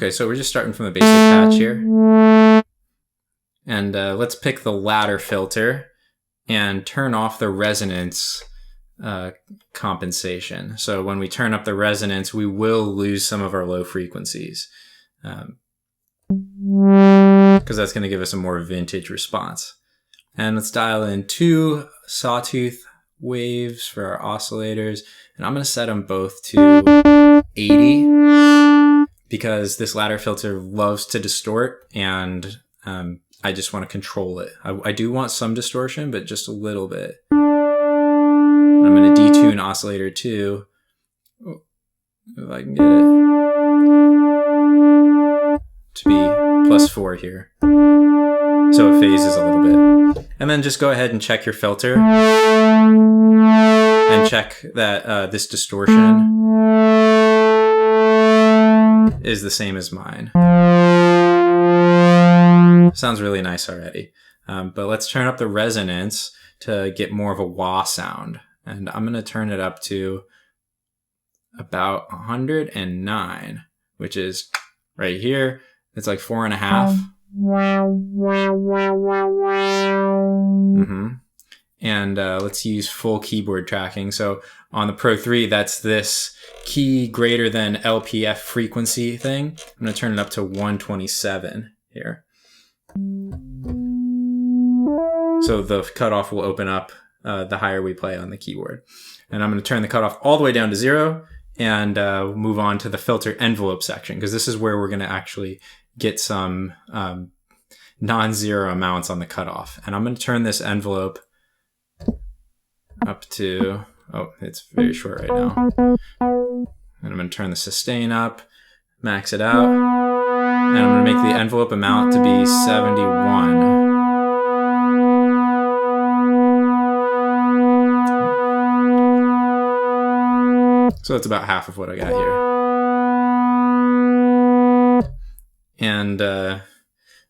Okay, so we're just starting from the basic patch here. And let's pick the ladder filter and turn off the resonance compensation. So when we turn up the resonance, we will lose some of our low frequencies. Because that's going to give us a more vintage response. And let's dial in 2 sawtooth waves for our oscillators. And I'm going to set them both to 80 because this ladder filter loves to distort, and I just want to control it. I do want some distortion, but just a little bit. And I'm going to detune oscillator 2. If I can get it to be +4 here. So it phases a little bit. And then just go ahead and check your filter. And check that this distortion is the same as mine. Sounds really nice already. But let's turn up the resonance to get more of a wah sound. And I'm going to turn it up to about 109, which is right here. It's like 4.5. And let's use full keyboard tracking. So on the Pro 3, that's this key greater than LPF frequency thing. I'm going to turn it up to 127 here. So the cutoff will open up the higher we play on the keyboard. And I'm going to turn the cutoff all the way down to 0 and move on to the filter envelope section, because this is where we're going to actually get some non-zero amounts on the cutoff. And I'm going to turn this envelope up to, oh, it's very short right now. And I'm going to turn the sustain up, max it out, and I'm going to make the envelope amount to be 71. So that's about half of what I got here. And I'm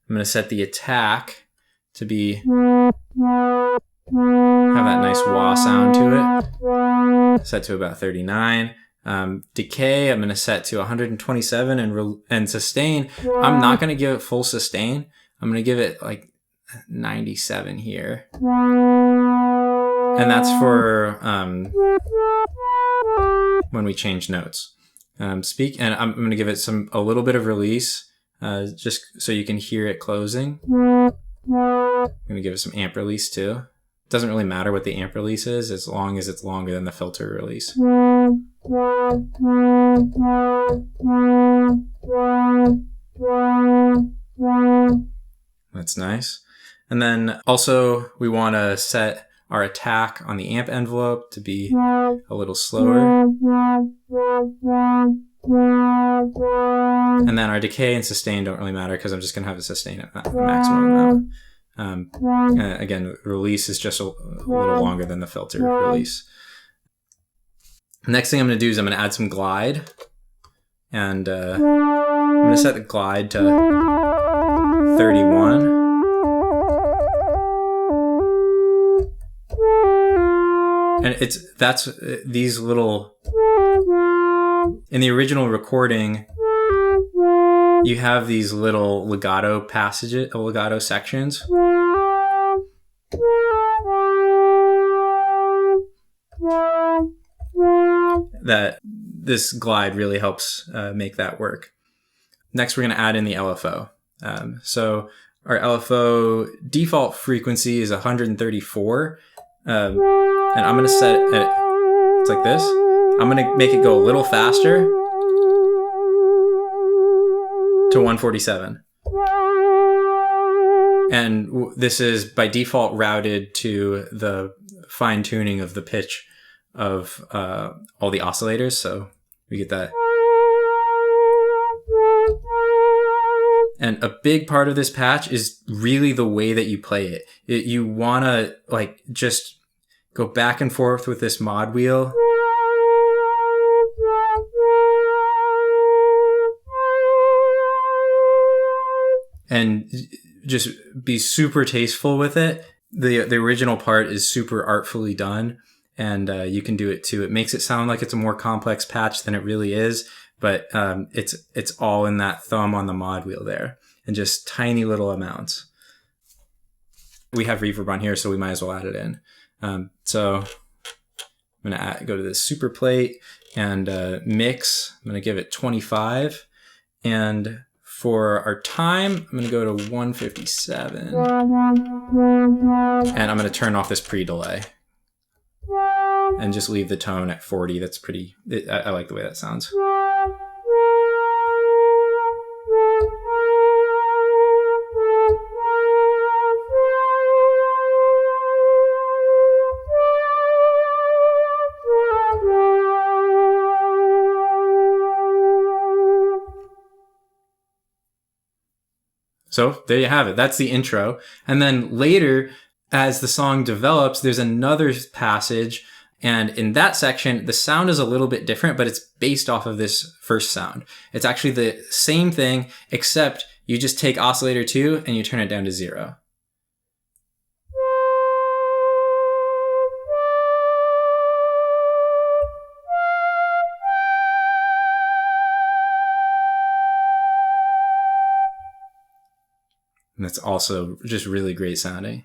going to set the attack to be, have that nice wah sound to it. Set to about 39. Decay, I'm going to set to 127, and sustain, I'm not going to give it full sustain. I'm going to give it like 97 here. And that's for when we change notes. And I'm going to give it a little bit of release, just so you can hear it closing. I'm going to give it some amp release too. Doesn't really matter what the amp release is, as long as it's longer than the filter release. That's nice. And then also we want to set our attack on the amp envelope to be a little slower. And then our decay and sustain don't really matter, because I'm just going to have it sustain at the maximum amount. Again, release is just a little longer than the filter release. Next thing I'm going to do is I'm going to add some glide. And I'm going to set the glide to 31. And that's these little, in the original recording, you have these little legato sections. That this glide really helps make that work. Next, we're going to add in the LFO. So our LFO default frequency is 134. And I'm going to set it, it's like this. I'm going to make it go a little faster to 147. And this is by default routed to the fine tuning of the pitch of all the oscillators. So we get that. And a big part of this patch is really the way that you play it. You want to like just go back and forth with this mod wheel. And just be super tasteful with it. The original part is super artfully done, and you can do it too. It makes it sound like it's a more complex patch than it really is, but it's all in that thumb on the mod wheel there, and just tiny little amounts. We have reverb on here, so we might as well add it in. So I'm going to go to the super plate and mix. I'm going to give it 25. And for our time, I'm going to go to 157. And I'm going to turn off this pre-delay. And just leave the tone at 40. That's pretty, I like the way that sounds. So there you have it. That's the intro. And then later, as the song develops, there's another passage. And in that section, the sound is a little bit different, but it's based off of this first sound. It's actually the same thing, except you just take oscillator 2 and you turn it down to 0. And that's also just really great sounding.